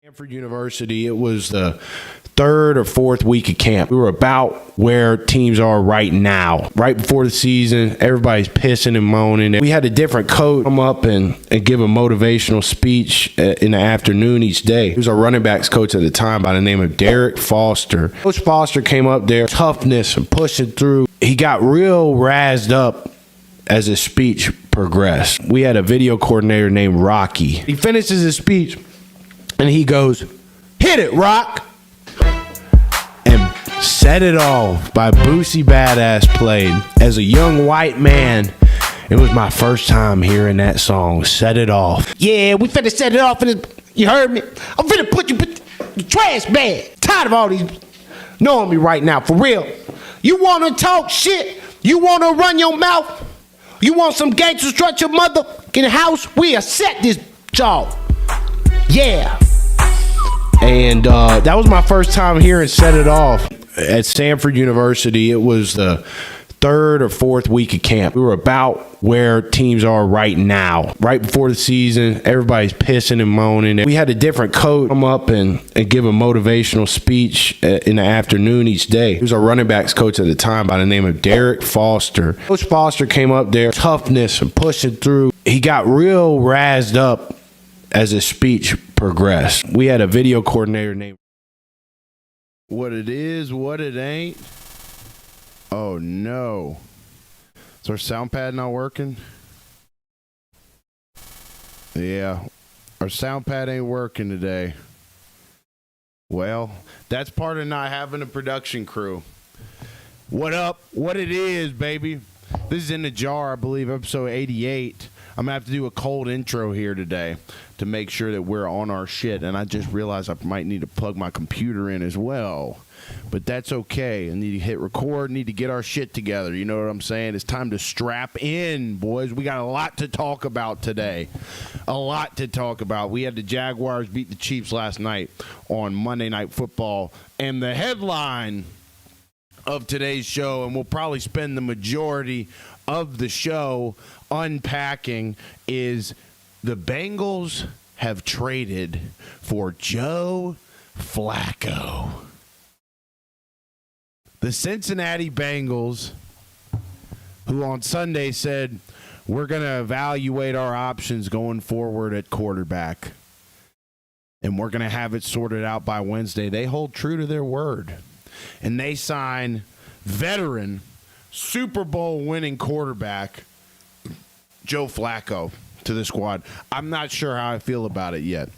Stanford University, it was the third or fourth week of camp. We were about where teams are right now. Right before the season, everybody's pissing and moaning. We had a different coach come up and give a motivational speech in the afternoon each day. He was our running backs coach at the time by the name of Derek Foster. Coach Foster came up there, toughness and pushing through. He got real razzed up as his speech progressed. We had a video coordinator named Rocky. He finishes his speech and he goes, "Hit it, Rock!" And Set It Off by Boosie Badass played. As a young white man, it was my first time hearing that song, Set It Off. Yeah, we finna set it off. You heard me? I'm finna put you in the trash bag. Tired of all these knowing me right now, for real. You wanna talk shit? You wanna run your mouth? You want some gangster strut your mother in the house? We'll set this job. Yeah. And that was my first time hearing Set It Off. At Stanford University, it was the third or fourth week of camp. We were about where teams are right now. Right before the season, everybody's pissing and moaning. We had a different coach come up and give a motivational speech in the afternoon each day. He was our running backs coach at the time by the name of Derek Foster. Coach Foster came up there, toughness and pushing through. He got real razzed up as his speech progressed. We had a video coordinator named What It Is, What It Ain't. Oh no. Is our sound pad not working? Yeah, our sound pad ain't working today. Well, that's part of not having a production crew. What up? What it is, baby? This is In the Jar, I believe, episode 88. I'm going to have to do a cold intro here today to make sure that we're on our shit. And I just realized I might need to plug my computer in as well. But that's okay. I need to hit record, need to get our shit together. You know what I'm saying? It's time to strap in, boys. We got a lot to talk about today. A lot to talk about. We had the Jaguars beat the Chiefs last night on Monday Night Football. And the headline of today's show, and we'll probably spend the majority of the show unpacking, is the Bengals have traded for Joe Flacco. The Cincinnati Bengals, who on Sunday said, we're going to evaluate our options going forward at quarterback, and we're going to have it sorted out by Wednesday. They hold true to their word, and they sign veteran Super Bowl winning quarterback Joe Flacco to the squad. I'm not sure how I feel about it yet.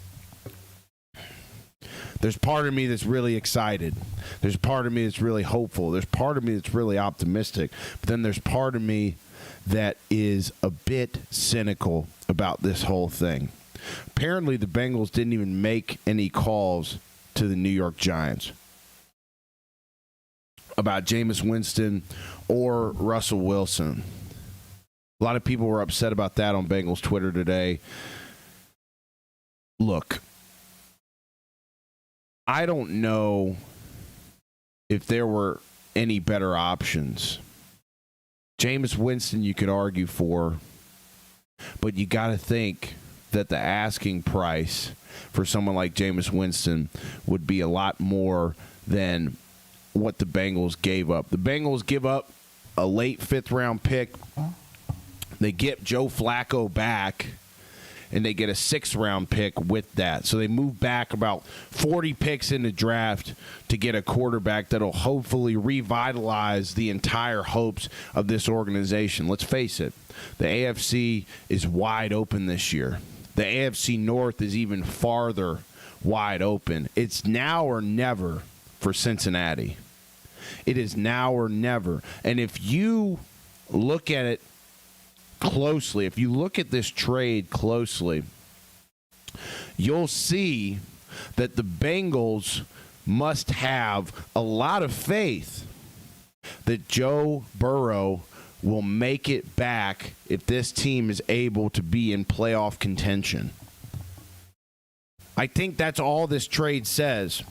There's part of me that's really excited. There's part of me that's really hopeful. There's part of me that's really optimistic. But then there's part of me that is a bit cynical about this whole thing. Apparently, the Bengals didn't even make any calls to the New York Giants about Jameis Winston or Russell Wilson. A lot of people were upset about that on Bengals Twitter today. Look, I don't know if there were any better options. Jameis Winston you could argue for, but you got to think that the asking price for someone like Jameis Winston would be a lot more than what the Bengals gave up. The Bengals give up a late fifth-round pick. They get Joe Flacco back, and they get a sixth-round pick with that. So they move back about 40 picks in the draft to get a quarterback that'll hopefully revitalize the entire hopes of this organization. Let's face it, the AFC is wide open this year. The AFC North is even farther wide open. It's now or never for Cincinnati. It is now or never. And if you look at it closely, if you look at this trade closely, you'll see that the Bengals must have a lot of faith that Joe Burrow will make it back if this team is able to be in playoff contention. I think that's all this trade says.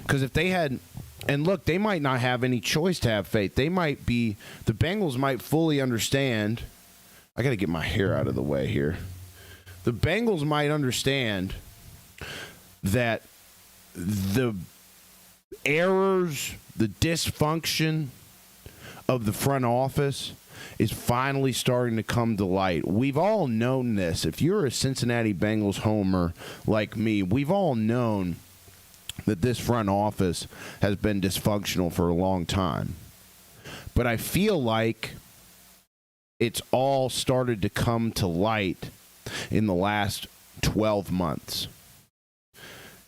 Because if they had, and look, they might not have any choice to have faith. They might be, the Bengals might fully understand. I got to get my hair out of the way here. The Bengals might understand that the errors, the dysfunction of the front office is finally starting to come to light. We've all known this. If you're a Cincinnati Bengals homer like me, we've all known that this front office has been dysfunctional for a long time. But I feel like it's all started to come to light in the last 12 months.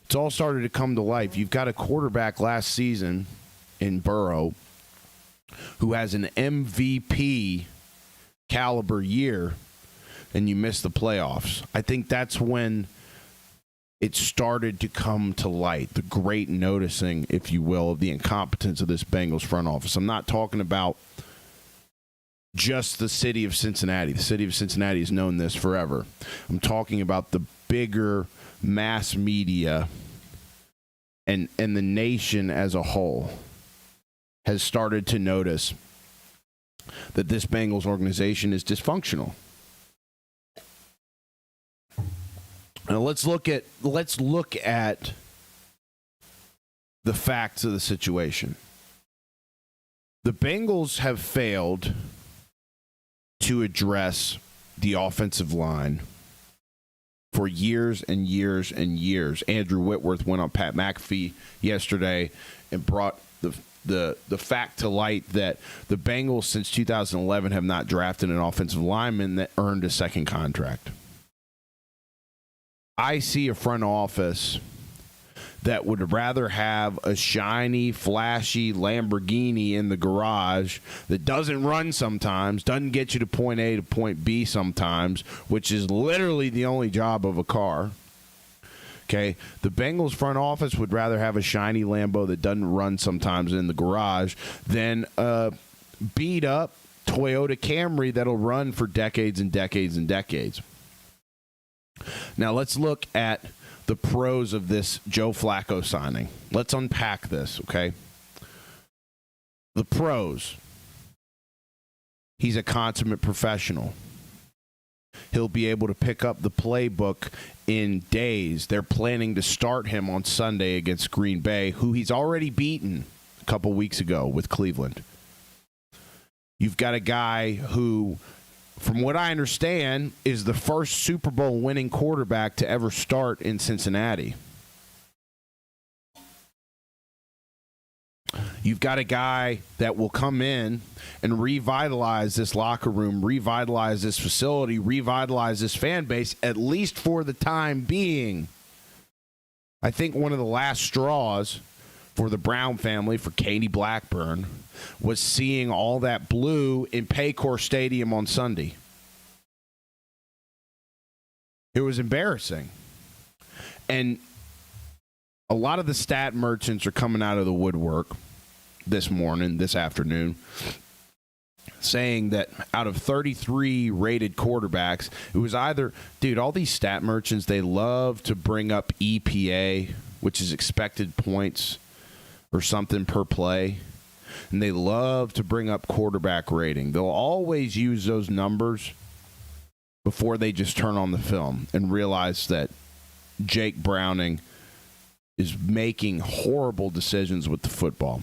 It's all started to come to life. You've got a quarterback last season in Burrow who has an MVP caliber year, and you miss the playoffs. I think that's when it started to come to light, the great noticing, if you will, of the incompetence of this Bengals front office. I'm not talking about just the city of Cincinnati. The city of Cincinnati has known this forever. I'm talking about the bigger mass media and the nation as a whole has started to notice that this Bengals organization is dysfunctional. Now let's look at the facts of the situation. The Bengals have failed to address the offensive line for years and years and years. Andrew Whitworth went on Pat McAfee yesterday and brought the fact to light that the Bengals since 2011 have not drafted an offensive lineman that earned a second contract. I see a front office that would rather have a shiny, flashy Lamborghini in the garage that doesn't run sometimes, doesn't get you to point A to point B sometimes, which is literally the only job of a car. Okay, the Bengals front office would rather have a shiny Lambo that doesn't run sometimes in the garage than a beat up Toyota Camry that'll run for decades and decades and decades. Now let's look at the pros of this Joe Flacco signing. Let's unpack this, okay? The pros. He's a consummate professional. He'll be able to pick up the playbook in days. They're planning to start him on Sunday against Green Bay, who he's already beaten a couple weeks ago with Cleveland. You've got a guy who, from what I understand, is the first Super Bowl winning quarterback to ever start in Cincinnati. You've got a guy that will come in and revitalize this locker room, revitalize this facility, revitalize this fan base, at least for the time being. I think one of the last straws for the Brown family, for Katie Blackburn, was seeing all that blue in Paycor Stadium on Sunday. It was embarrassing. And a lot of the stat merchants are coming out of the woodwork this afternoon, saying that out of 33 rated quarterbacks, it was either, all these stat merchants, they love to bring up EPA, which is expected points or something per play. And they love to bring up quarterback rating. They'll always use those numbers before they just turn on the film and realize that Jake Browning is making horrible decisions with the football.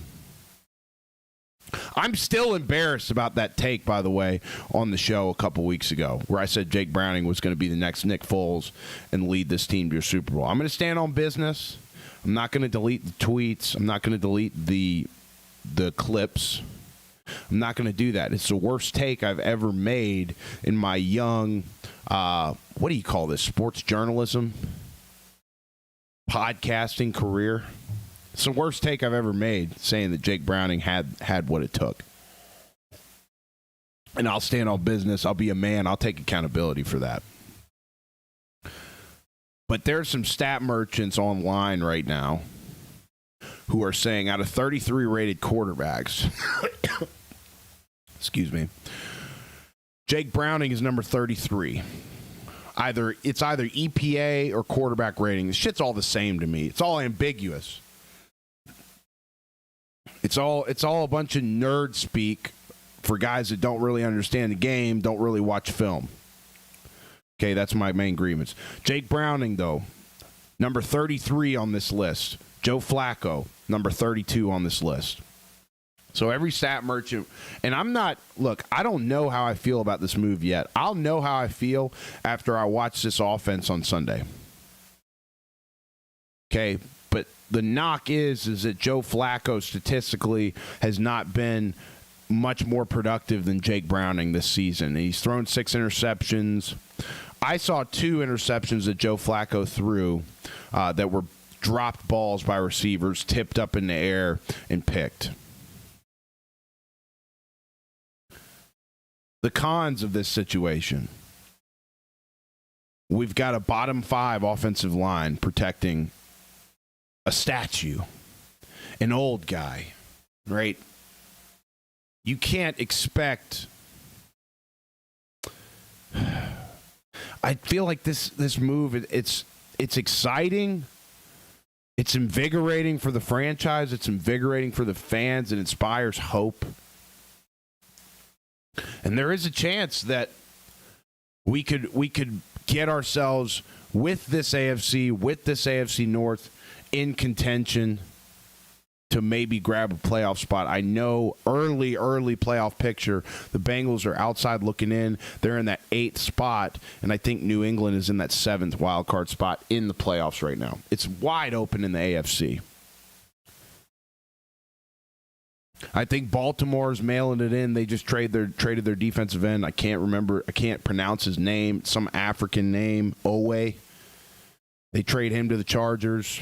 I'm still embarrassed about that take, by the way, on the show a couple weeks ago, where I said Jake Browning was going to be the next Nick Foles and lead this team to a Super Bowl. I'm going to stand on business. I'm not going to delete the tweets. I'm not going to delete the clips. I'm not going to do that. It's the worst take I've ever made in my young, what do you call this, sports journalism, podcasting career. It's the worst take I've ever made, saying that Jake Browning had what it took. And I'll stand on business. I'll be a man. I'll take accountability for that. But there's some stat merchants online right now who are saying out of 33 rated quarterbacks, excuse me, Jake Browning is number 33. It's either EPA or quarterback rating. This shit's all the same to me. It's all ambiguous. It's all a bunch of nerd speak for guys that don't really understand the game, don't really watch film. Okay, that's my main grievance. Jake Browning, though, number 33 on this list. Joe Flacco, number 32 on this list. So every stat merchant, and I don't know how I feel about this move yet. I'll know how I feel after I watch this offense on Sunday. Okay, but the knock is that Joe Flacco statistically has not been much more productive than Jake Browning this season. He's thrown 6 interceptions. I saw 2 interceptions that Joe Flacco threw that were dropped balls by receivers, tipped up in the air, and picked. The cons of this situation. We've got a bottom 5 offensive line protecting a statue, an old guy, right? You can't expect. I feel like this move, it's exciting. It's invigorating for the franchise. It's invigorating for the fans. It inspires hope. And there is a chance that we could get ourselves with this AFC North in contention to maybe grab a playoff spot. I know early playoff picture, the Bengals are outside looking in. They're in that 8th spot, and I think New England is in that 7th wild card spot in the playoffs right now. It's wide open in the AFC. I think Baltimore's mailing it in. They just traded their defensive end. I can't pronounce his name. Some African name, Owe. They trade him to the Chargers.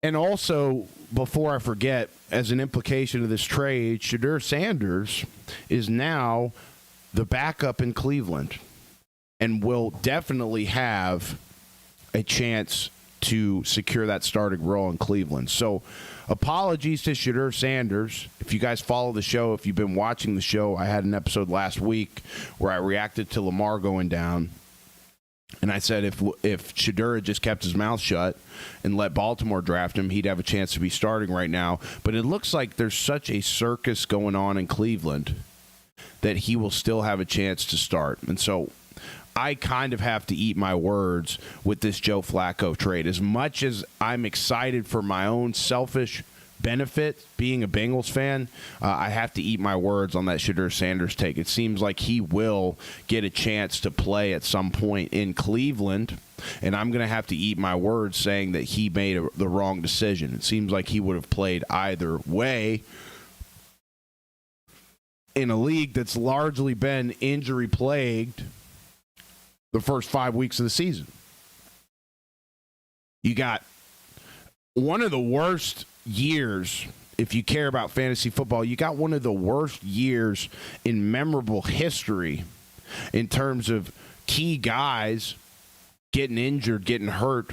And also, before I forget, as an implication of this trade, Shedeur Sanders is now the backup in Cleveland and will definitely have a chance to secure that starting role in Cleveland. So, apologies to Shedeur Sanders. If you guys follow the show, if you've been watching the show, I had an episode last week where I reacted to Lamar going down. And I said if Shedeur had just kept his mouth shut and let Baltimore draft him, he'd have a chance to be starting right now. But it looks like there's such a circus going on in Cleveland that he will still have a chance to start. And so I kind of have to eat my words with this Joe Flacco trade. As much as I'm excited for my own selfish benefit, being a Bengals fan, I have to eat my words on that Shedeur Sanders take. It seems like he will get a chance to play at some point in Cleveland, and I'm going to have to eat my words saying that he made the wrong decision. It seems like he would have played either way in a league that's largely been injury-plagued the first 5 weeks of the season. You got one of the worst years, if you care about fantasy football, you got one of the worst years in memorable history in terms of key guys getting injured, getting hurt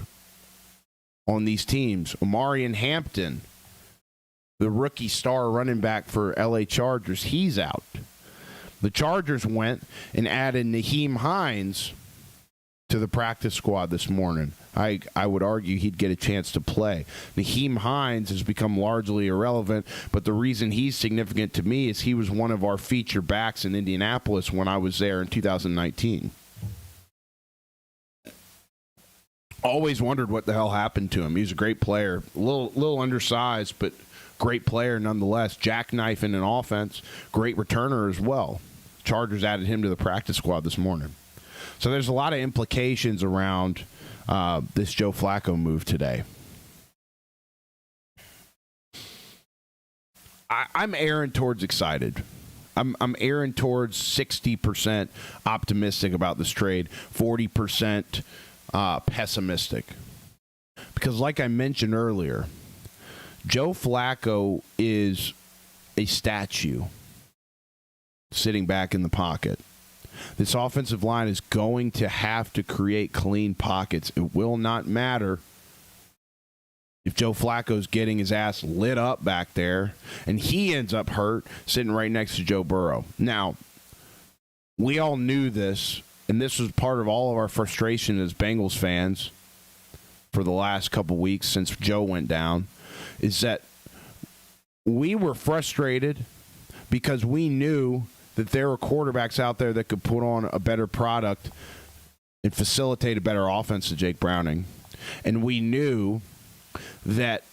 on these teams. Omarion Hampton, the rookie star running back for LA Chargers, he's out. The Chargers went and added Nyheim Hines to the practice squad this morning. I would argue he'd get a chance to play. Nyheim Hines has become largely irrelevant, but the reason he's significant to me is he was one of our feature backs in Indianapolis when I was there in 2019. Always wondered what the hell happened to him. He was a great player. A little undersized, but great player nonetheless. Jackknife in an offense. Great returner as well. Chargers added him to the practice squad this morning. So there's a lot of implications around this Joe Flacco move today. I'm erring towards excited. I'm erring towards 60% optimistic about this trade, 40% pessimistic. Because like I mentioned earlier, Joe Flacco is a statue sitting back in the pocket. This offensive line is going to have to create clean pockets. It will not matter if Joe Flacco's getting his ass lit up back there and he ends up hurt sitting right next to Joe Burrow. Now, we all knew this, and this was part of all of our frustration as Bengals fans for the last couple weeks since Joe went down, is that we were frustrated because we knew that there were quarterbacks out there that could put on a better product and facilitate a better offense to Jake Browning. And we knew that,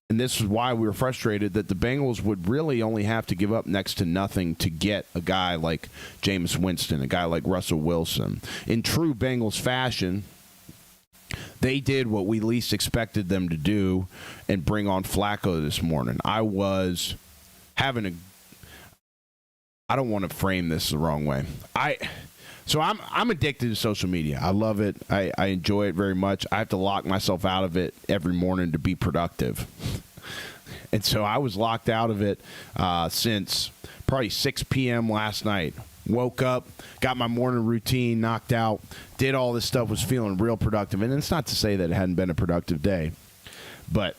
and this is why we were frustrated, that the Bengals would really only have to give up next to nothing to get a guy like Jameis Winston, a guy like Russell Wilson. In true Bengals fashion, they did what we least expected them to do and bring on Flacco this morning. I was having I don't want to frame this the wrong way. I'm addicted to social media. I love it. I enjoy it very much. I have to lock myself out of it every morning to be productive. And so I was locked out of it since probably 6 p.m. last night. Woke up, got my morning routine knocked out, did all this stuff, was feeling real productive. And it's not to say that it hadn't been a productive day, but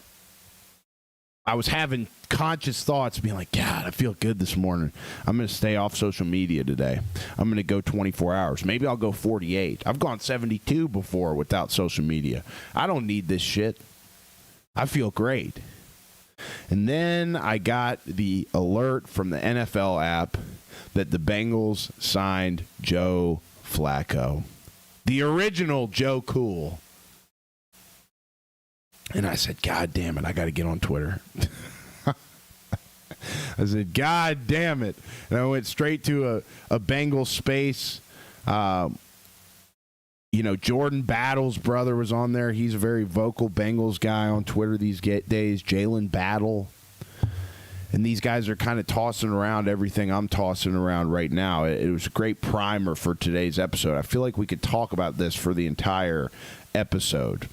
I was having conscious thoughts being like, God, I feel good this morning. I'm going to stay off social media today. I'm going to go 24 hours. Maybe I'll go 48. I've gone 72 before without social media. I don't need this shit. I feel great. And then I got the alert from the NFL app that the Bengals signed Joe Flacco, the original Joe Cool. And I said, God damn it, I got to get on Twitter. I said, God damn it. And I went straight to a Bengals space. Jordan Battle's brother was on there. He's a very vocal Bengals guy on Twitter these days, Jalen Battle. And these guys are kind of tossing around everything I'm tossing around right now. It was a great primer for today's episode. I feel like we could talk about this for the entire episode.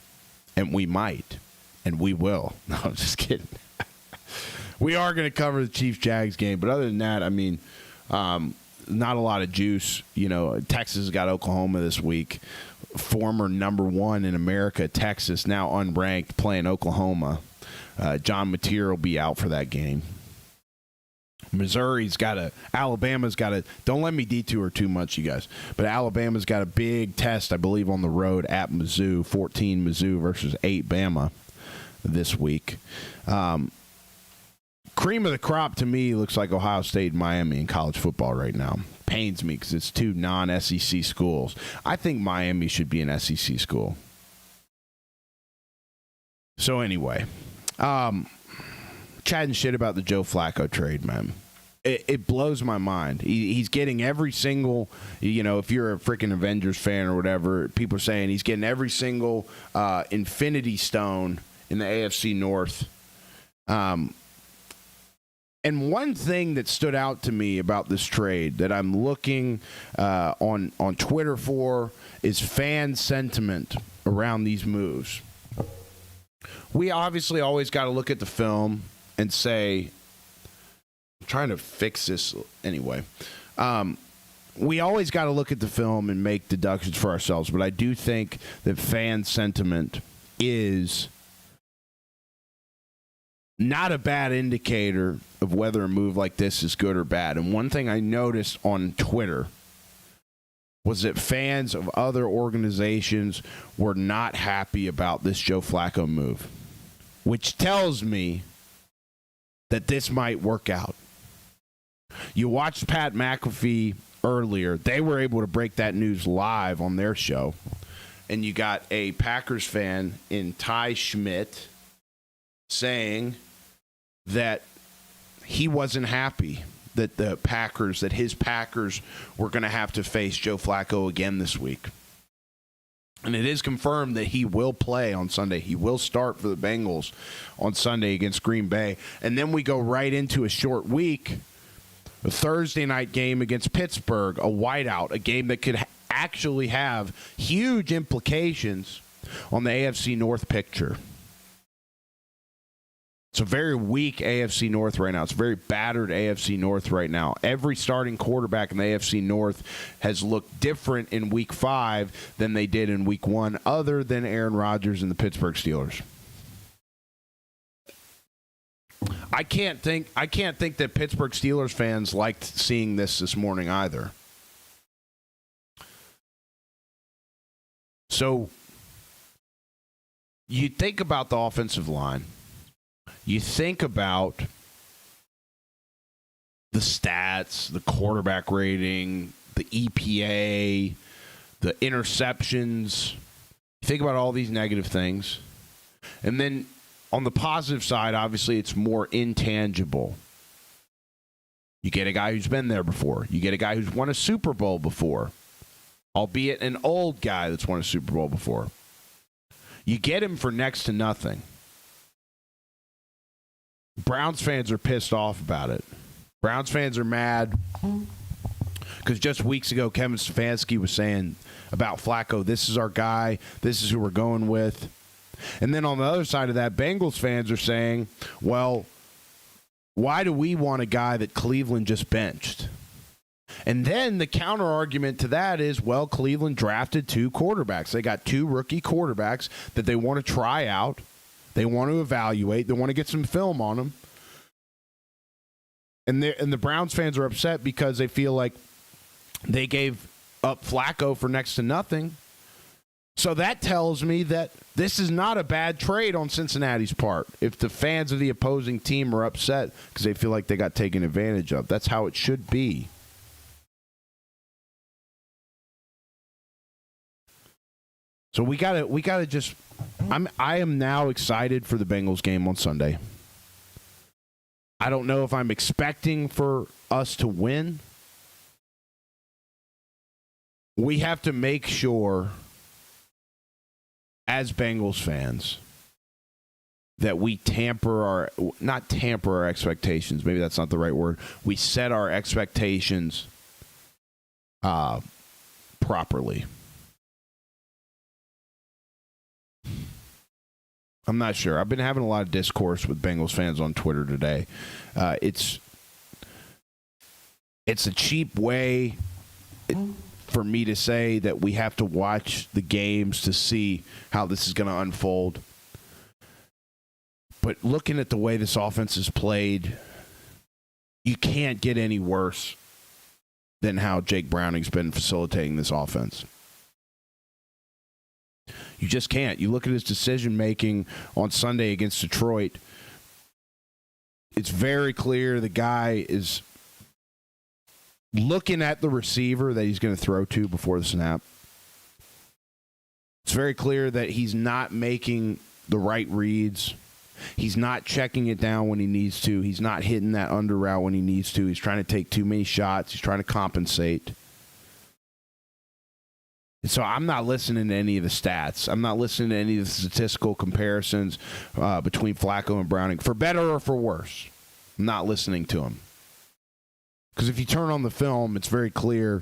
And we might. And we will. No, I'm just kidding. We are going to cover the Chiefs-Jags game. But other than that, I mean, not a lot of juice. Texas has got Oklahoma this week. Former number one in America, Texas, now unranked, playing Oklahoma. John Mateer will be out for that game. Alabama's got a, don't let me detour too much, you guys, but Alabama's got a big test, I believe, on the road at Mizzou, 14 Mizzou versus 8 Bama this week. Cream of the crop to me looks like Ohio State and Miami in college football right now. Pains me because it's two non-SEC schools. I think Miami should be an SEC school. So anyway, chatting shit about the Joe Flacco trade, man. It blows my mind. He's getting every single, if you're a freaking Avengers fan or whatever, people are saying he's getting every single Infinity Stone in the AFC North. And one thing that stood out to me about this trade that I'm looking on Twitter for is fan sentiment around these moves. We obviously always got to look at the film and say, I'm trying to fix this anyway. We always got to look at the film and make deductions for ourselves, but I do think that fan sentiment is not a bad indicator of whether a move like this is good or bad. And one thing I noticed on Twitter was that fans of other organizations were not happy about this Joe Flacco move, which tells me that this might work out. You watched Pat McAfee earlier. They were able to break that news live on their show. And you got a Packers fan in Ty Schmidt saying that he wasn't happy that his Packers were going to have to face Joe Flacco again this week. And it is confirmed that he will play on Sunday. He will start for the Bengals on Sunday against Green Bay. And then we go right into a short week, a Thursday night game against Pittsburgh, a whiteout, a game that could actually have huge implications on the AFC North picture. It's a very weak AFC North right now. It's a very battered AFC North right now. Every starting quarterback in the AFC North has looked different in Week 5 than they did in Week 1, other than Aaron Rodgers and the Pittsburgh Steelers. I can't think that Pittsburgh Steelers fans liked seeing this morning either. So you think about the offensive line. You think about the stats, the quarterback rating, the EPA, the interceptions. Think about all these negative things. And then on the positive side, obviously, it's more intangible. You get a guy who's been there before. You get a guy who's won a Super Bowl before, albeit an old guy that's won a Super Bowl before. You get him for next to nothing. Browns fans are pissed off about it. Browns fans are mad because just weeks ago, Kevin Stefanski was saying about Flacco, this is our guy, this is who we're going with. And then on the other side of that, Bengals fans are saying, well, why do we want a guy that Cleveland just benched? And then the counter argument to that is, well, Cleveland drafted 2 quarterbacks. They got 2 rookie quarterbacks that they want to try out. They want to evaluate. They want to get some film on them. And the Browns fans are upset because they feel like they gave up Flacco for next to nothing. So that tells me that this is not a bad trade on Cincinnati's part. If the fans of the opposing team are upset because they feel like they got taken advantage of, that's how it should be. So we gotta just. I am now excited for the Bengals game on Sunday. I don't know if I'm expecting for us to win. We have to make sure, as Bengals fans, that we not tamper our expectations. Maybe that's not the right word. We set our expectations properly. I'm not sure. I've been having a lot of discourse with Bengals fans on Twitter today. It's a cheap way for me to say that we have to watch the games to see how this is going to unfold. But looking at the way this offense is played, you can't get any worse than how Jake Browning's been facilitating this offense. You just can't. You look at his decision-making on Sunday against Detroit. It's very clear the guy is looking at the receiver that he's going to throw to before the snap. It's very clear that he's not making the right reads. He's not checking it down when he needs to. He's not hitting that under route when he needs to. He's trying to take too many shots. He's trying to compensate. So I'm not listening to any of the stats. I'm not listening to any of the statistical comparisons between Flacco and Browning, for better or for worse. I'm not listening to them. Because if you turn on the film, it's very clear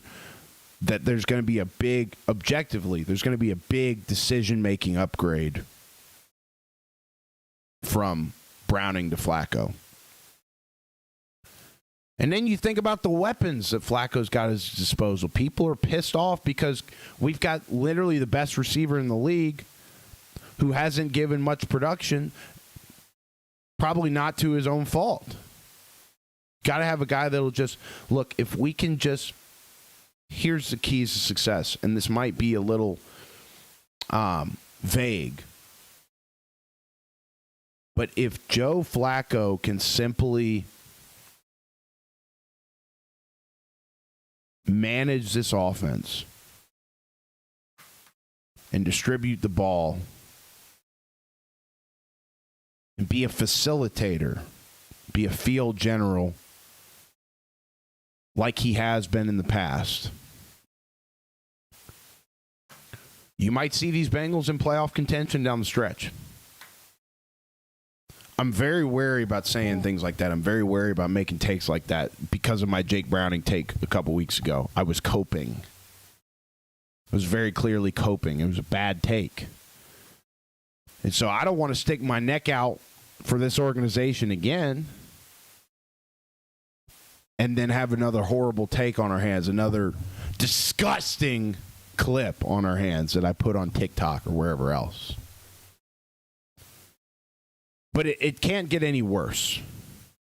that there's going to be objectively, there's going to be a big decision-making upgrade from Browning to Flacco. And then you think about the weapons that Flacco's got at his disposal. People are pissed off because we've got literally the best receiver in the league who hasn't given much production, probably not to his own fault. Got to have a guy that'll just, look, if we can just, here's the keys to success, and this might be a little vague, but if Joe Flacco can simply manage this offense and distribute the ball and be a facilitator, be a field general like he has been in the past, you might see these Bengals in playoff contention down the stretch. I'm very wary about saying things like that. I'm very wary about making takes like that because of my Jake Browning take a couple weeks ago. I was coping. I was very clearly coping. It was a bad take. And so I don't want to stick my neck out for this organization again and then have another horrible take on our hands, another disgusting clip on our hands that I put on TikTok or wherever else. But it can't get any worse.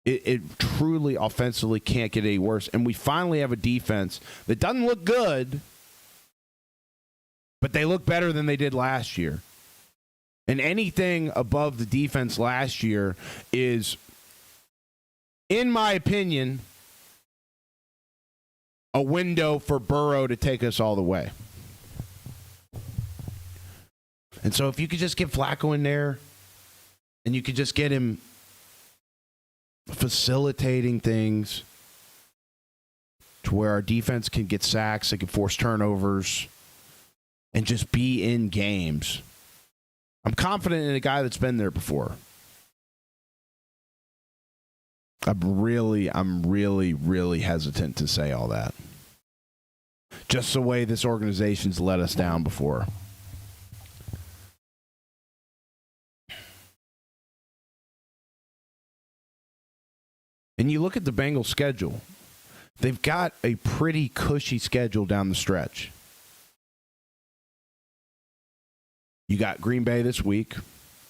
It truly, offensively can't get any worse. And we finally have a defense that doesn't look good, but they look better than they did last year. And anything above the defense last year is, in my opinion, a window for Burrow to take us all the way. And so if you could just get Flacco in there and you could just get him facilitating things to where our defense can get sacks, they can force turnovers, and just be in games. I'm confident in a guy that's been there before. I'm really hesitant to say all that. Just the way this organization's let us down before. And you look at the Bengals schedule. They've got a pretty cushy schedule down the stretch. You got Green Bay this week,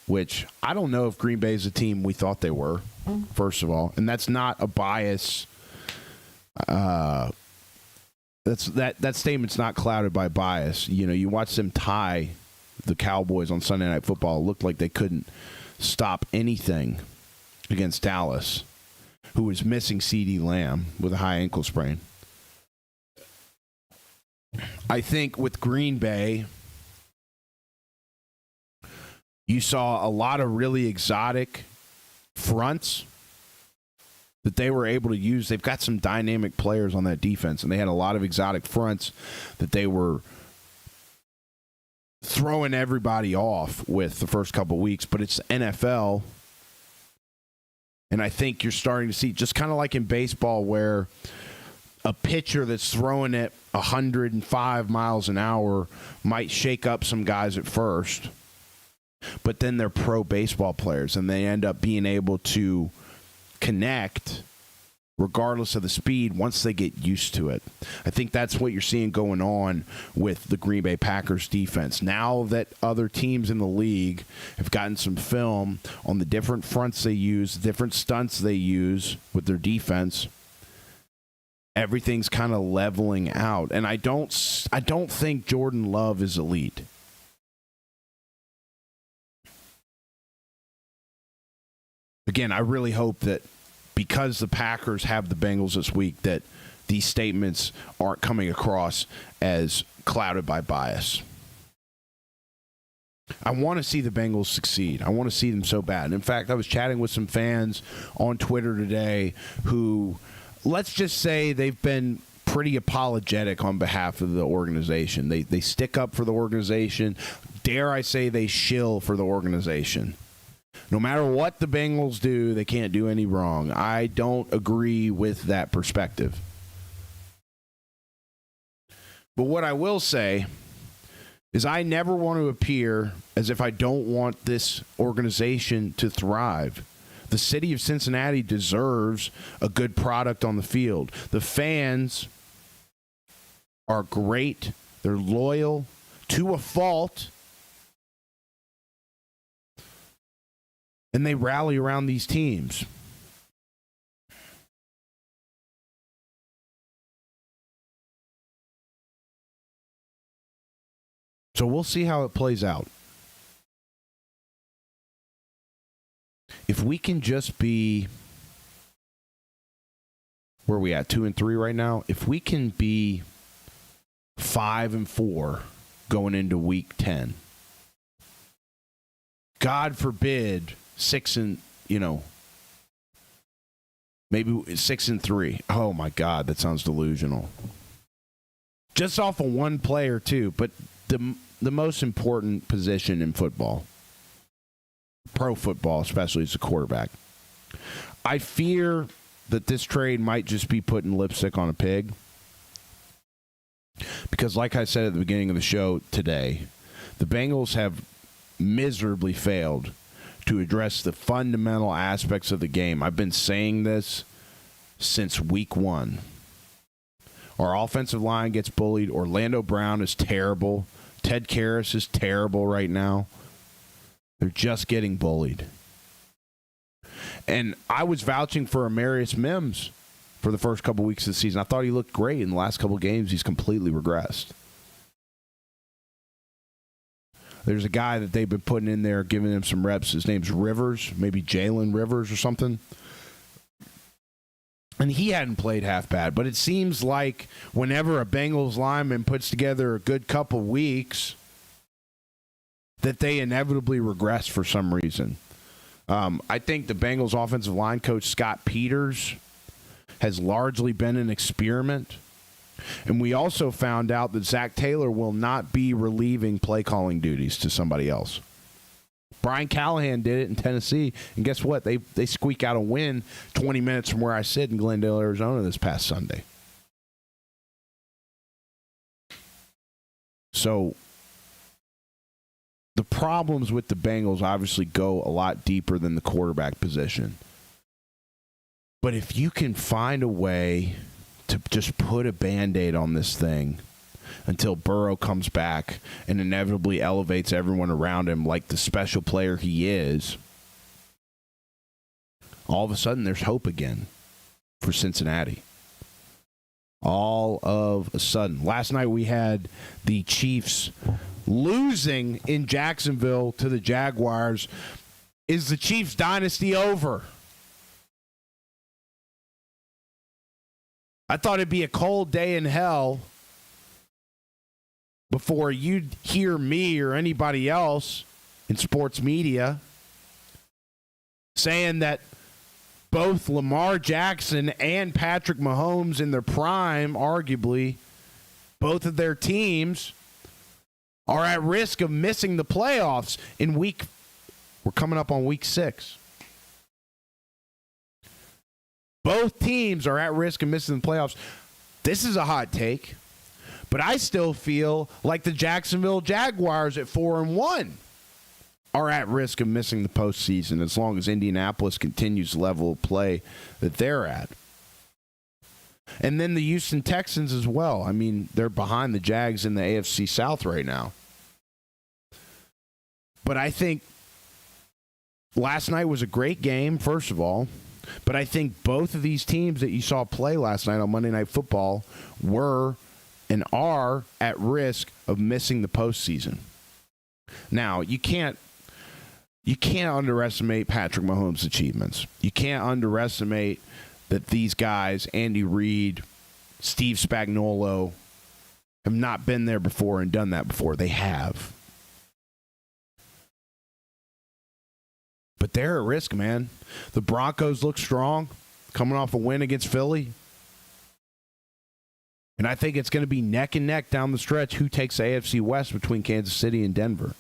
which I don't know if Green Bay is a team we thought they were, first of all. And that's not a bias. That statement's not clouded by bias. You know, you watch them tie the Cowboys on Sunday Night Football. It looked like they couldn't stop anything against Dallas, who was missing CeeDee Lamb with a high ankle sprain. I think with Green Bay, you saw a lot of really exotic fronts that they were able to use. They've got some dynamic players on that defense, and they had a lot of exotic fronts that they were throwing everybody off with the first couple weeks. But it's NFL, and I think you're starting to see, just kind of like in baseball, where a pitcher that's throwing it 105 miles an hour might shake up some guys at first, but then they're pro baseball players, and they end up being able to connect regardless of the speed once they get used to it. I think that's what you're seeing going on with the Green Bay Packers defense. Now that other teams in the league have gotten some film on the different fronts they use, different stunts they use with their defense, everything's kind of leveling out. And I don't think Jordan Love is elite. Again, I really hope that because the Packers have the Bengals this week, that these statements aren't coming across as clouded by bias. I want to see the Bengals succeed. I want to see them so bad. And in fact, I was chatting with some fans on Twitter today who, let's just say, they've been pretty apologetic on behalf of the organization. They stick up for the organization. Dare I say they shill for the organization. No matter what the Bengals do, they can't do any wrong. I don't agree with that perspective. But what I will say is I never want to appear as if I don't want this organization to thrive. The city of Cincinnati deserves a good product on the field. The fans are great. They're loyal to a fault. And they rally around these teams. So we'll see how it plays out. If we can just be, where are we at, 2-3 right now? If we can be 5-4 going into week 10, God forbid, maybe 6-3. Oh my God, that sounds delusional. Just off of one player too, but the most important position in football, pro football especially, is the quarterback. I fear that this trade might just be putting lipstick on a pig, because like I said at the beginning of the show today, the Bengals have miserably failed to address the fundamental aspects of the game. I've been saying this since week 1. Our offensive line gets bullied. Orlando Brown is terrible. Ted Karras is terrible right now. They're just getting bullied. And I was vouching for Amarius Mims for the first couple weeks of the season. I thought he looked great. In the last couple games, he's completely regressed. There's a guy that they've been putting in there, giving him some reps. His name's Rivers, maybe Jalen Rivers or something. And he hadn't played half bad. But it seems like whenever a Bengals lineman puts together a good couple weeks, that they inevitably regress for some reason. I think the Bengals offensive line coach, Scott Peters, has largely been an experiment. And we also found out that Zach Taylor will not be relieving play calling duties to somebody else. Brian Callahan did it in Tennessee, and guess what? They squeak out a win 20 minutes from where I sit in Glendale, Arizona this past Sunday. So the problems with the Bengals obviously go a lot deeper than the quarterback position. But if you can find a way to just put a Band-Aid on this thing until Burrow comes back and inevitably elevates everyone around him like the special player he is, all of a sudden there's hope again for Cincinnati. All of a sudden. Last night we had the Chiefs losing in Jacksonville to the Jaguars. Is the Chiefs dynasty over? I thought it'd be a cold day in hell before you'd hear me or anybody else in sports media saying that both Lamar Jackson and Patrick Mahomes in their prime, arguably, both of their teams are at risk of missing the playoffs in we're coming up on week 6. Both teams are at risk of missing the playoffs. This is a hot take, but I still feel like the Jacksonville Jaguars at 4-1 are at risk of missing the postseason as long as Indianapolis continues the level of play that they're at. And then the Houston Texans as well. I mean, they're behind the Jags in the AFC South right now. But I think last night was a great game, first of all. But I think both of these teams that you saw play last night on Monday Night Football were and are at risk of missing the postseason. Now, you can't underestimate Patrick Mahomes' achievements. You can't underestimate that these guys, Andy Reid, Steve Spagnuolo, have not been there before and done that before. They have. But they're at risk, man. The Broncos look strong, coming off a win against Philly. And I think it's going to be neck and neck down the stretch who takes the AFC West between Kansas City and Denver.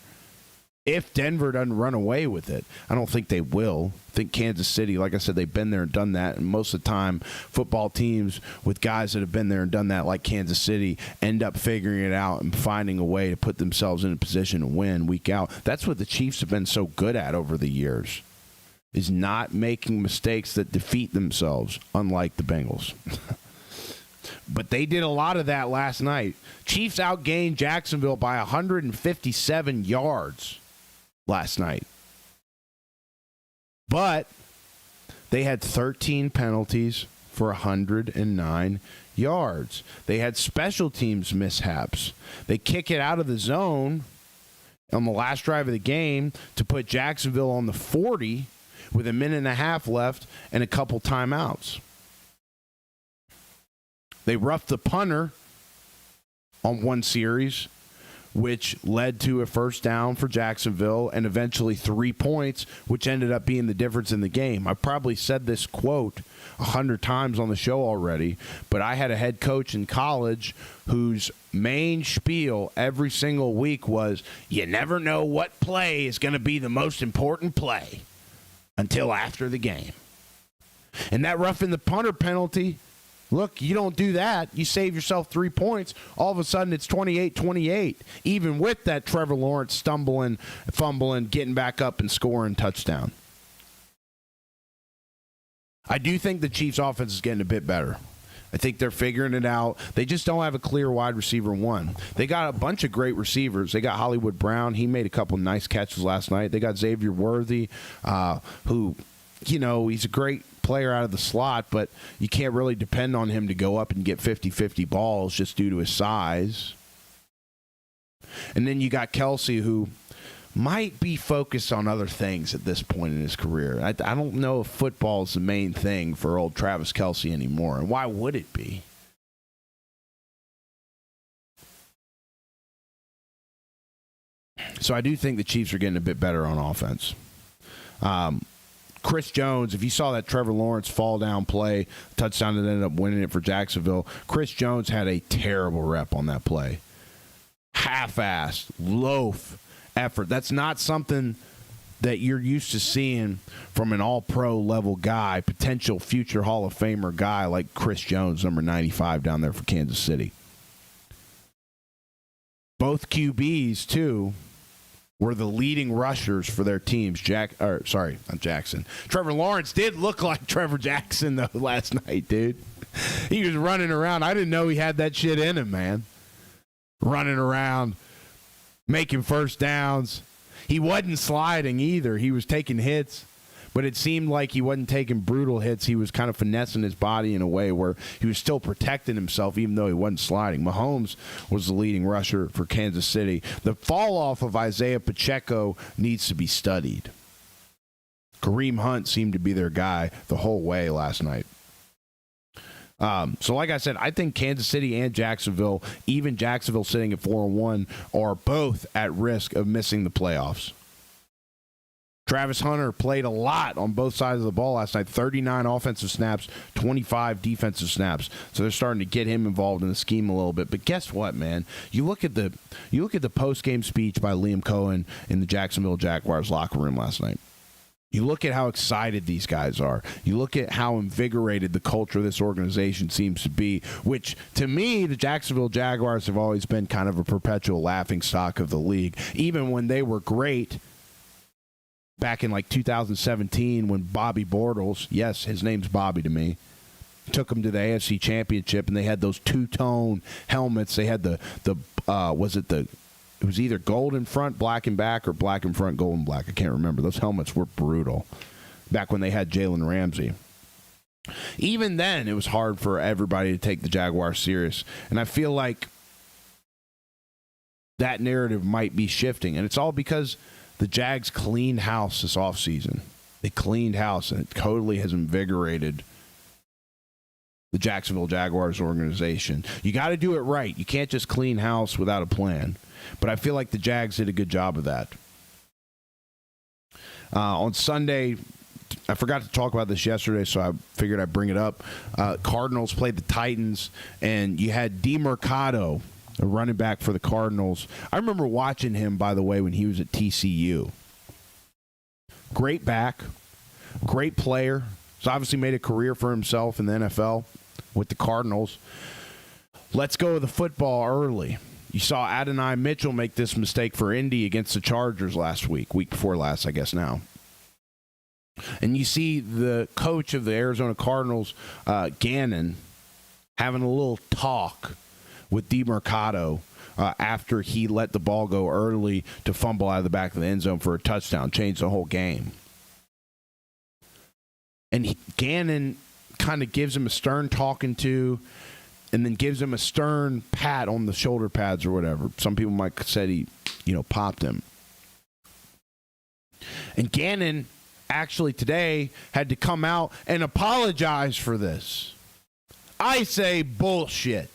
If Denver doesn't run away with it, I don't think they will. I think Kansas City, like I said, they've been there and done that. And most of the time, football teams with guys that have been there and done that, like Kansas City, end up figuring it out and finding a way to put themselves in a position to win week out. That's what the Chiefs have been so good at over the years, is not making mistakes that defeat themselves, unlike the Bengals. But they did a lot of that last night. Chiefs outgained Jacksonville by 157 yards. Last night. But they had 13 penalties for 109 yards. They had special teams mishaps. They kick it out of the zone on the last drive of the game to put Jacksonville on the 40 with a minute and a half left and a couple timeouts. They roughed the punter on one series, which led to a first down for Jacksonville and eventually 3 points, which ended up being the difference in the game. I probably said this quote 100 times on the show already, but I had a head coach in college whose main spiel every single week was, you never know what play is going to be the most important play until after the game. And that roughing the punter penalty, look, you don't do that. You save yourself 3 points. All of a sudden, it's 28-28, even with that Trevor Lawrence stumbling, fumbling, getting back up and scoring touchdown. I do think the Chiefs' offense is getting a bit better. I think they're figuring it out. They just don't have a clear wide receiver one. They got a bunch of great receivers. They got Hollywood Brown. He made a couple nice catches last night. They got Xavier Worthy, who, you know, he's a great player out of the slot, but you can't really depend on him to go up and get 50-50 balls just due to his size. And then you got Kelsey, who might be focused on other things at this point in his career. I don't know if football is the main thing for old Travis Kelsey anymore, and why would it be? So I do think the Chiefs are getting a bit better on offense. Chris Jones, if you saw that Trevor Lawrence fall down play, touchdown that ended up winning it for Jacksonville, Chris Jones had a terrible rep on that play. Half-assed, loaf effort. That's not something that you're used to seeing from an all-pro level guy, potential future Hall of Famer guy like Chris Jones, number 95 down there for Kansas City. Both QBs, too, were the leading rushers for their teams. Not Jackson. Trevor Lawrence did look like Trevor Jackson, though, last night, dude. He was running around. I didn't know he had that shit in him, man. Running around, making first downs. He wasn't sliding either. He was taking hits, but it seemed like he wasn't taking brutal hits. He was kind of finessing his body in a way where he was still protecting himself even though he wasn't sliding. Mahomes was the leading rusher for Kansas City. The fall-off of Isaiah Pacheco needs to be studied. Kareem Hunt seemed to be their guy the whole way last night. So like I said, I think Kansas City and Jacksonville, even Jacksonville sitting at 4-1, are both at risk of missing the playoffs. Travis Hunter played a lot on both sides of the ball last night. 39 offensive snaps, 25 defensive snaps. So they're starting to get him involved in the scheme a little bit. But guess what, man? You look at the post-game speech by Liam Cohen in the Jacksonville Jaguars locker room last night. You look at how excited these guys are. You look at how invigorated the culture of this organization seems to be, which, to me, the Jacksonville Jaguars have always been kind of a perpetual laughingstock of the league. Even when they were great back in like 2017 when Bobby Bortles, yes, his name's Bobby to me, took them to the AFC Championship, and they had those two-tone helmets. They had it was either gold in front, black in back, or black in front, gold and black. I can't remember. Those helmets were brutal back when they had Jalen Ramsey. Even then, it was hard for everybody to take the Jaguars serious. And I feel like that narrative might be shifting. And it's all because the Jags cleaned house this offseason. They cleaned house, and it totally has invigorated the Jacksonville Jaguars organization. You got to do it right. You can't just clean house without a plan. But I feel like the Jags did a good job of that. On Sunday, I forgot to talk about this yesterday, so I figured I'd bring it up. Cardinals played the Titans, and you had DeMercado, a running back for the Cardinals. I remember watching him, by the way, when he was at TCU. Great back, great player. He's obviously made a career for himself in the NFL with the Cardinals. Let's go with the football early. You saw Adonai Mitchell make this mistake for Indy against the Chargers last week before last, I guess now. And you see the coach of the Arizona Cardinals, Gannon, having a little talk with DeMercado after he let the ball go early to fumble out of the back of the end zone for a touchdown, changed the whole game. And Gannon kind of gives him a stern talking to, and then gives him a stern pat on the shoulder pads or whatever. Some people might say he, popped him. And Gannon actually today had to come out and apologize for this. I say bullshit.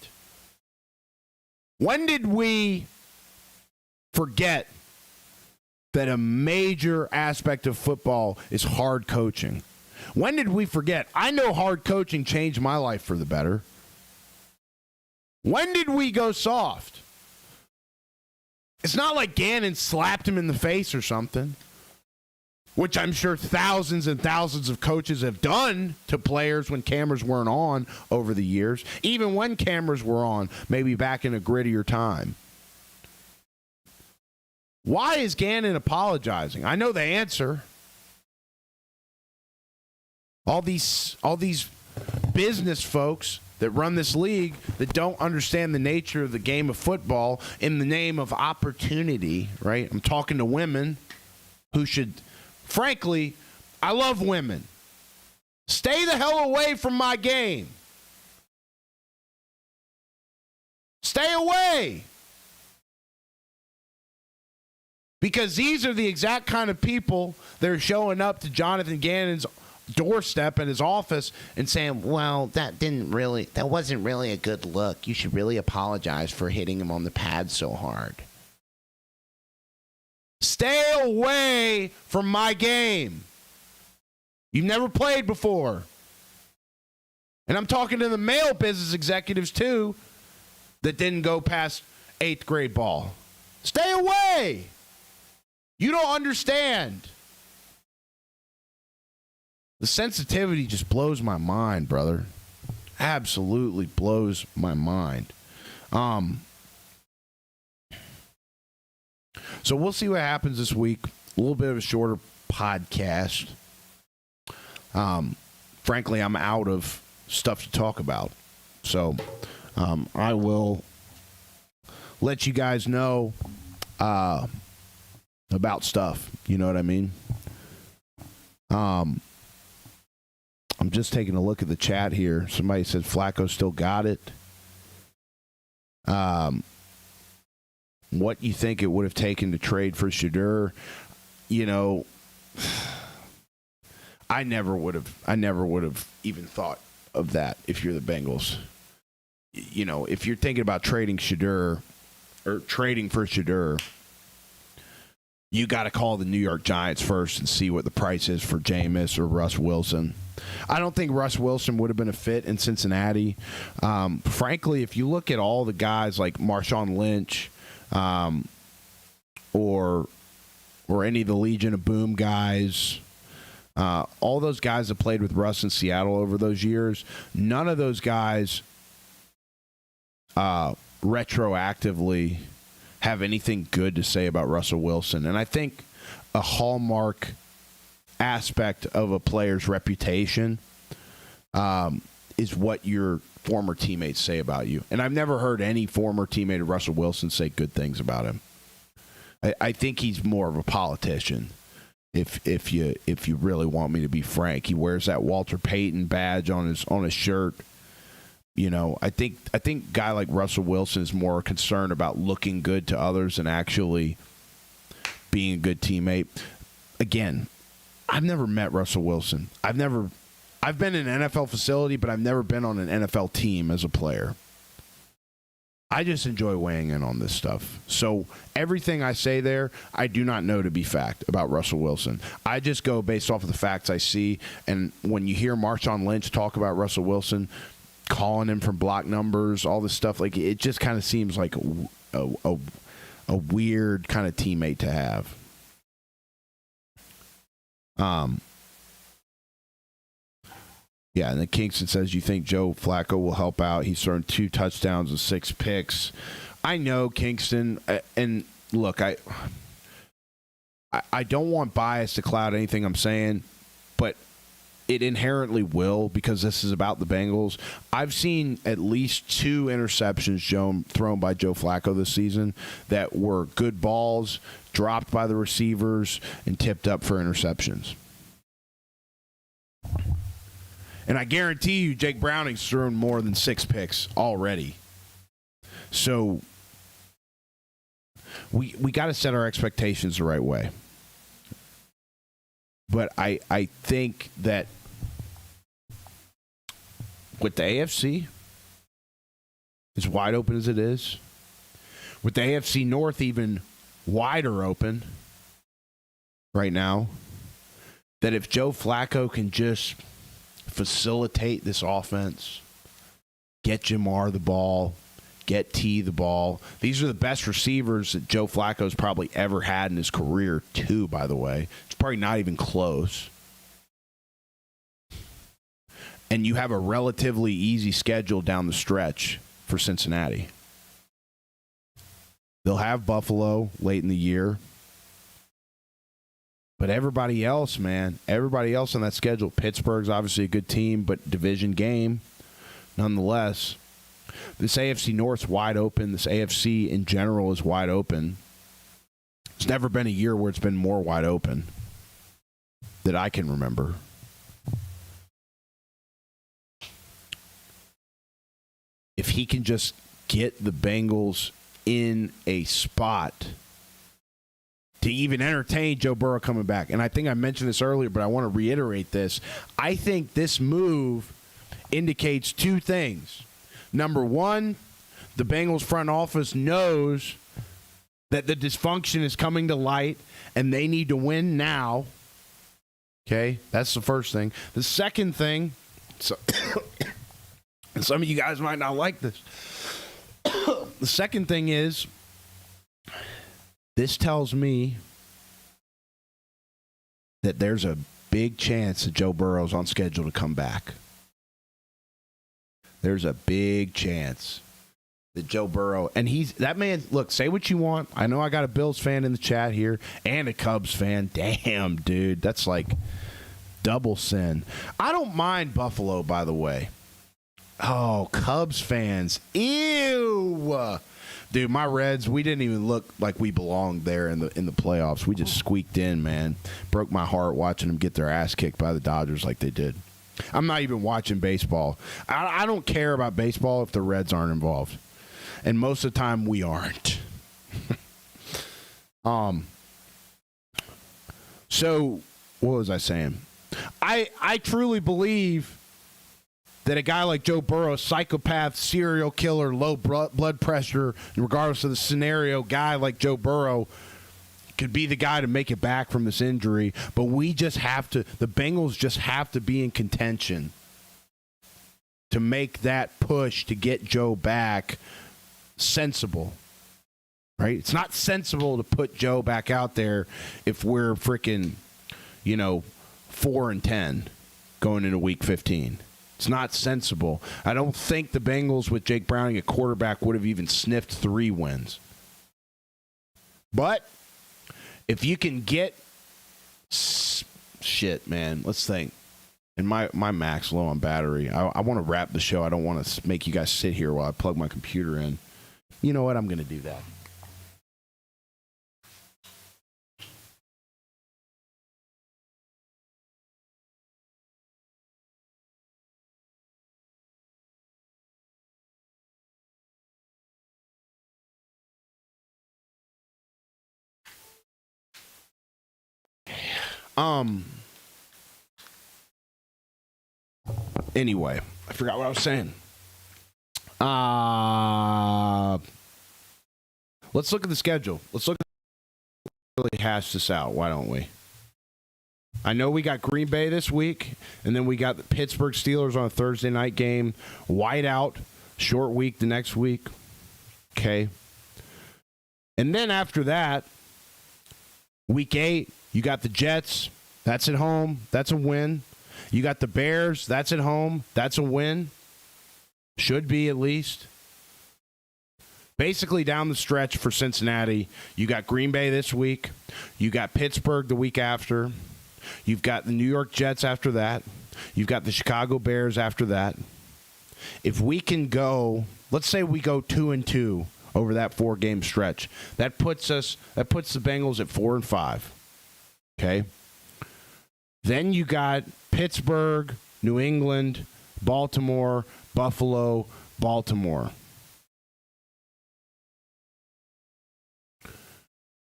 When did we forget that a major aspect of football is hard coaching? When did we forget? I know hard coaching changed my life for the better. When did we go soft? It's not like Gannon slapped him in the face or something, which I'm sure thousands and thousands of coaches have done to players when cameras weren't on over the years, even when cameras were on, maybe back in a grittier time. Why is Gannon apologizing? I know the answer. All these business folks that run this league that don't understand the nature of the game of football in the name of opportunity, right? I'm talking to women who should, frankly, I love women. Stay the hell away from my game. Stay away. Because these are the exact kind of people that are showing up to Jonathan Gannon's doorstep in his office and saying, well, that wasn't really a good look. You should really apologize for hitting him on the pad so hard. Stay away from my game. You've never played before. And I'm talking to the male business executives, too, that didn't go past 8th grade ball. Stay away. You don't understand. The sensitivity just blows my mind, brother. Absolutely blows my mind. So we'll see what happens this week. A little bit of a shorter podcast. Frankly, I'm out of stuff to talk about. So I will let you guys know about stuff. You know what I mean? I'm just taking a look at the chat here. Somebody said Flacco still got it. What you think it would have taken to trade for Shadur? You know, I never would have even thought of that if you're the Bengals. You know, if you're thinking about trading Shadur or trading for Shadur, you got to call the New York Giants first and see what the price is for Jameis or Russ Wilson. I don't think Russ Wilson would have been a fit in Cincinnati. Frankly, if you look at all the guys like Marshawn Lynch or any of the Legion of Boom guys, all those guys that played with Russ in Seattle over those years, none of those guys retroactively have anything good to say about Russell Wilson. And I think a hallmark aspect of a player's reputation is what your former teammates say about you. And I've never heard any former teammate of Russell Wilson say good things about him. I think he's more of a politician. If you really want me to be frank, he wears that Walter Payton badge on his shirt. You know, I think a guy like Russell Wilson is more concerned about looking good to others and actually being a good teammate. Again, I've never met Russell Wilson. I've been in an NFL facility, but I've never been on an NFL team as a player. I just enjoy weighing in on this stuff. So everything I say there, I do not know to be fact about Russell Wilson. I just go based off of the facts I see. And when you hear Marshawn Lynch talk about Russell Wilson, calling him from block numbers, all this stuff, like it just kind of seems like a weird kind of teammate to have. Yeah, and then Kingston says, you think Joe Flacco will help out? He's thrown 2 touchdowns and 6 picks. I know, Kingston, and look, I don't want bias to cloud anything I'm saying, but it inherently will because this is about the Bengals. I've seen at least 2 interceptions thrown by Joe Flacco this season that were good balls, dropped by the receivers, and tipped up for interceptions. And I guarantee you Jake Browning's thrown more than 6 picks already. So we got to set our expectations the right way. But I think that with the AFC as wide open as it is, with the AFC North even wider open right now, that if Joe Flacco can just facilitate this offense, get Jamar the ball, get T the ball. These are the best receivers that Joe Flacco's probably ever had in his career, too, by the way. It's probably not even close. And you have a relatively easy schedule down the stretch for Cincinnati. They'll have Buffalo late in the year. But everybody else, man, everybody else on that schedule, Pittsburgh's obviously a good team, but division game nonetheless. This AFC North's wide open. This AFC in general is wide open. There's never been a year where it's been more wide open that I can remember. If he can just get the Bengals in a spot to even entertain Joe Burrow coming back. And I think I mentioned this earlier, but I want to reiterate this. I think this move indicates 2 things. Number one, the Bengals front office knows that the dysfunction is coming to light and they need to win now. Okay, that's the first thing. The second thing, and some of you guys might not like this. The second thing is, this tells me that there's a big chance that Joe Burrow's on schedule to come back. There's a big chance that Joe Burrow, and that man, look, say what you want. I know I got a Bills fan in the chat here and a Cubs fan. Damn, dude, that's like double sin. I don't mind Buffalo, by the way. Oh, Cubs fans. Ew. Dude, my Reds, we didn't even look like we belonged there in the playoffs. We just squeaked in, man. Broke my heart watching them get their ass kicked by the Dodgers like they did. I'm not even watching baseball. I don't care about baseball if the Reds aren't involved. And most of the time, we aren't. So, what was I saying? I truly believe that a guy like Joe Burrow, psychopath, serial killer, low blood pressure, regardless of the scenario, guy like Joe Burrow could be the guy to make it back from this injury. But we just have to, the Bengals just have to be in contention to make that push to get Joe back sensible. Right? It's not sensible to put Joe back out there if we're freaking, 4-10 going into week 15. It's not sensible. I don't think the Bengals with Jake Browning at quarterback would have even sniffed 3 wins. But if you can get shit, man, let's think. And my Mac's low on battery. I want to wrap the show. I don't want to make you guys sit here while I plug my computer in. You know what? I'm going to do that. Anyway, I forgot what I was saying. Let's look at the schedule. Let's really hash this out. Why don't we? I know we got Green Bay this week, and then we got the Pittsburgh Steelers on a Thursday night game. Whiteout, short week the next week. Okay. And then after that, week 8, you got the Jets. That's at home. That's a win. You got the Bears. That's at home. That's a win. Should be, at least. Basically, down the stretch for Cincinnati, you got Green Bay this week. You got Pittsburgh the week after. You've got the New York Jets after that. You've got the Chicago Bears after that. If we can go, let's say we go 2-2 over that 4-game stretch, that puts the Bengals at 4-5. Okay? Then you got Pittsburgh, New England, Baltimore, Buffalo, Baltimore.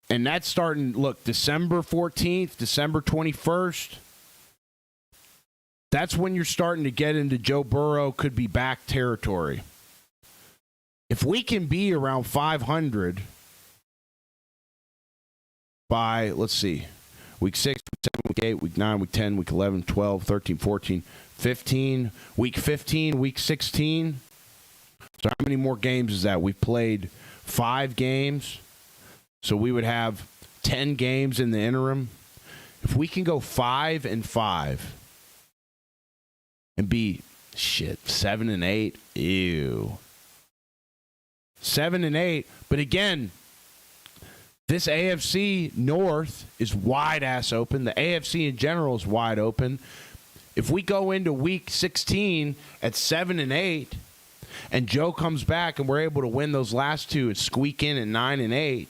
And that's starting, look, December 14th, December 21st. That's when you're starting to get into Joe Burrow could be back territory. If we can be around 500 by, let's see, week 6, week 7, week 8, week 9, week 10, week 11, 12, 13, 14, 15, week 15, week 16. So how many more games is that? We've played 5 games. So we would have 10 games in the interim. If we can go 5-5 and be 7-8, ew. 7-8, but again, this AFC North is wide ass open. The AFC in general is wide open. If we go into week 16 at 7-8, and Joe comes back and we're able to win those last 2 and squeak in at 9-8.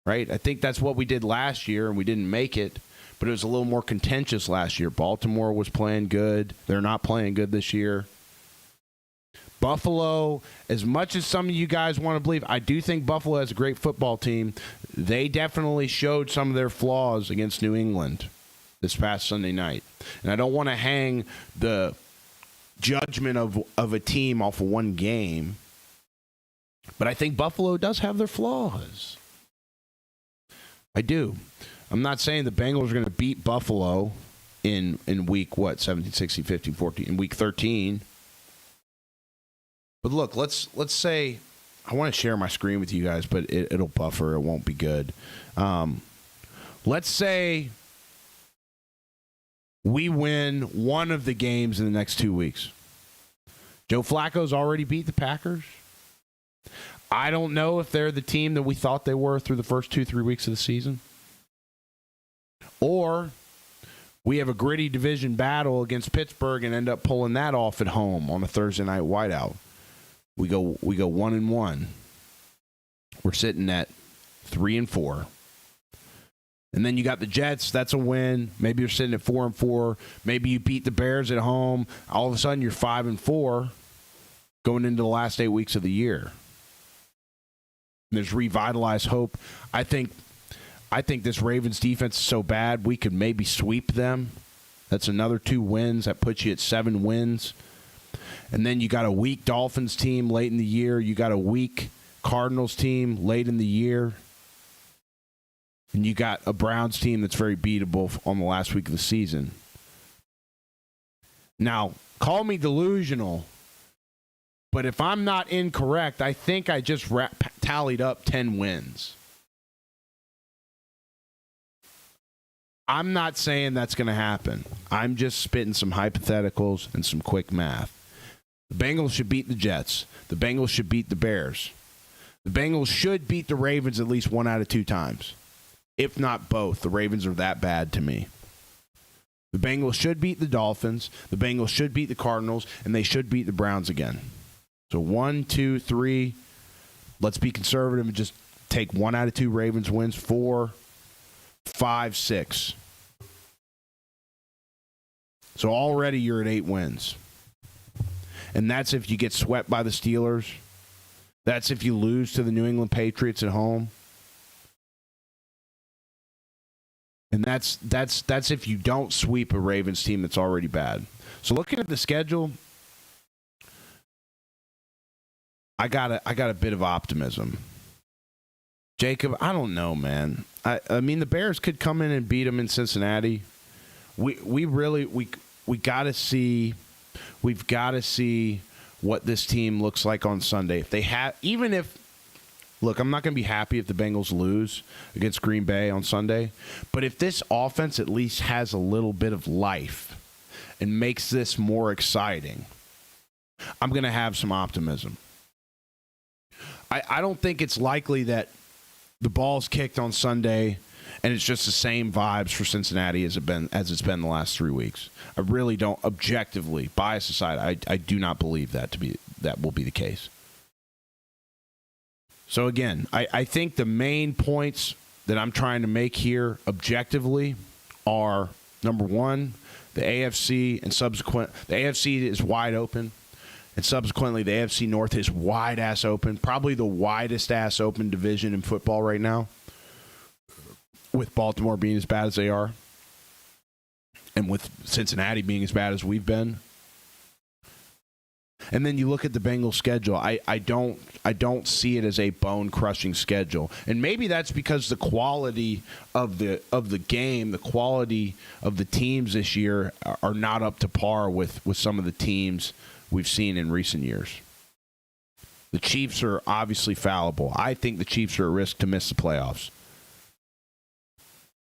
Right? I think that's what we did last year, and we didn't make it, but it was a little more contentious last year. Baltimore was playing good. They're not playing good this year. Buffalo, as much as some of you guys want to believe, I do think Buffalo has a great football team. They definitely showed some of their flaws against New England this past Sunday night. And I don't want to hang the judgment of a team off of one game, but I think Buffalo does have their flaws. I do. I'm not saying the Bengals are going to beat Buffalo in week, 17, 16, 15, 14, in week 13. But look, let's say, I want to share my screen with you guys, but it'll buffer. It won't be good. Let's say we win one of the games in the next 2 weeks. Joe Flacco's already beat the Packers. I don't know if they're the team that we thought they were through the first 2-3 weeks of the season. Or we have a gritty division battle against Pittsburgh and end up pulling that off at home on a Thursday night whiteout. We go 1-1. We're sitting at 3-4. And then you got the Jets. That's a win. Maybe you're sitting at 4-4. Maybe you beat the Bears at home. All of a sudden, you're 5-4 going into the last 8 weeks of the year. There's revitalized hope. I think this Ravens defense is so bad we could maybe sweep them. That's another 2 wins. That puts you at 7 wins. And then you got a weak Dolphins team late in the year. You got a weak Cardinals team late in the year. And you got a Browns team that's very beatable on the last week of the season. Now, call me delusional, but if I'm not incorrect, I think I just tallied up 10 wins. I'm not saying that's going to happen. I'm just spitting some hypotheticals and some quick math. The Bengals should beat the Jets. The Bengals should beat the Bears. The Bengals should beat the Ravens at least 1 out of 2 times. If not both. The Ravens are that bad to me. The Bengals should beat the Dolphins. The Bengals should beat the Cardinals. And they should beat the Browns again. So 1, 2, 3. Let's be conservative and just take 1 out of 2 Ravens wins. 4, 5, 6. So already you're at 8 wins. And that's if you get swept by the Steelers. That's if you lose to the New England Patriots at home. And that's if you don't sweep a Ravens team that's already bad. So looking at the schedule, I got a bit of optimism. Jacob, I don't know, man. I mean, the Bears could come in and beat them in Cincinnati. We got to see. We've got to see what this team looks like on Sunday. If they have, even if, look, I'm not going to be happy if the Bengals lose against Green Bay on Sunday. But if this offense at least has a little bit of life and makes this more exciting, I'm going to have some optimism. I don't think it's likely that the ball's kicked on Sunday and it's just the same vibes for Cincinnati as it's been the last 3 weeks. I really don't, objectively, bias aside, I do not believe that will be the case. So again, I think the main points that I'm trying to make here objectively are, number one, the AFC the AFC is wide open, and subsequently the AFC North is wide-ass open, probably the widest-ass open division in football right now, with Baltimore being as bad as they are, and with Cincinnati being as bad as we've been. And then you look at the Bengals schedule. I don't see it as a bone-crushing schedule. And maybe that's because the quality of the game, the quality of the teams this year are not up to par with some of the teams we've seen in recent years. The Chiefs are obviously fallible. I think the Chiefs are at risk to miss the playoffs.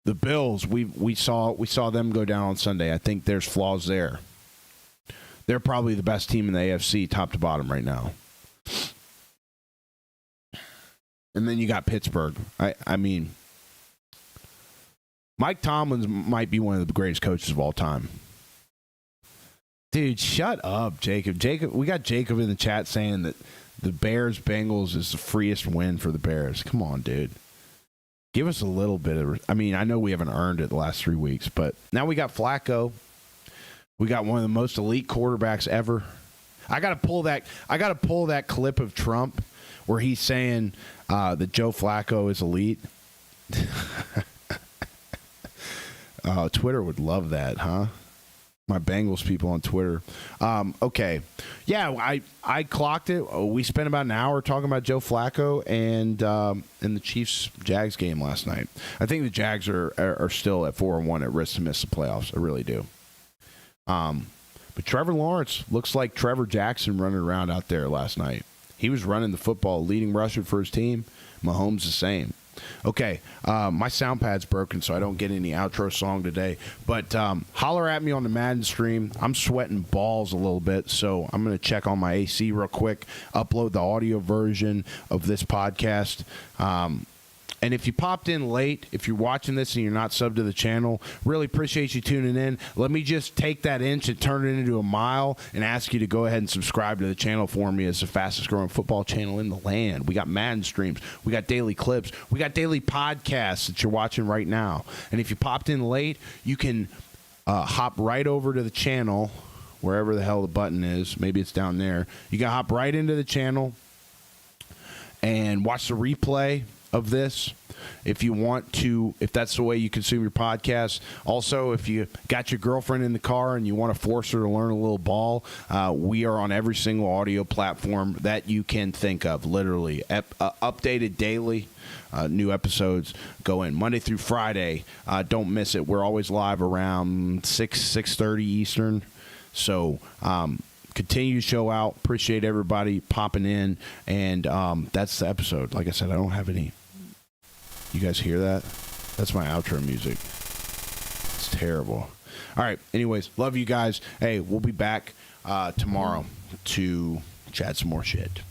The Bills, we saw them go down on Sunday. I think there's flaws there. They're probably the best team in the AFC, top to bottom right now. And then you got Pittsburgh. I mean, Mike Tomlin might be one of the greatest coaches of all time. Dude, shut up, Jacob. We got Jacob in the chat saying that the Bears-Bengals is the freest win for the Bears. Come on, dude. Give us a little bit of... I mean, I know we haven't earned it the last 3 weeks, but now we got Flacco. We got one of the most elite quarterbacks ever. I got to pull that clip of Trump where he's saying that Joe Flacco is elite. Twitter would love that, huh? my Bengals people on Twitter. Okay. Yeah, I clocked it. We spent about an hour talking about Joe Flacco and in the Chiefs-Jags game last night. I think the Jags are still at 4-1 at risk to miss the playoffs. I really do. But Trevor Lawrence looks like Trevor Jackson running around out there last night. He was running the football, leading rusher for his team. Mahomes the same. Okay, my sound pad's broken, so I don't get any outro song today. But holler at me on the Madden stream. I'm sweating balls a little bit, so I'm going to check on my AC real quick, upload the audio version of this podcast. And if you popped in late, if you're watching this and you're not subbed to the channel, really appreciate you tuning in. Let me just take that inch and turn it into a mile and ask you to go ahead and subscribe to the channel for me. It's the fastest growing football channel in the land. We got Madden streams. We got daily clips. We got daily podcasts that you're watching right now. And if you popped in late, you can hop right over to the channel, wherever the hell the button is. Maybe it's down there. You can hop right into the channel and watch the replay of this if you want to, if that's the way you consume your podcast. Also, if you got your girlfriend in the car and you want to force her to learn a little ball, we are on every single audio platform that you can think of, literally updated daily. New episodes go in Monday through Friday. Don't miss it. We're always live around 6:30 Eastern. So continue to show out. Appreciate everybody popping in. And that's the episode. Like I said, I don't have any. You guys hear that? That's my outro music. It's terrible. All right. Anyways, love you guys. Hey, we'll be back tomorrow to chat some more shit.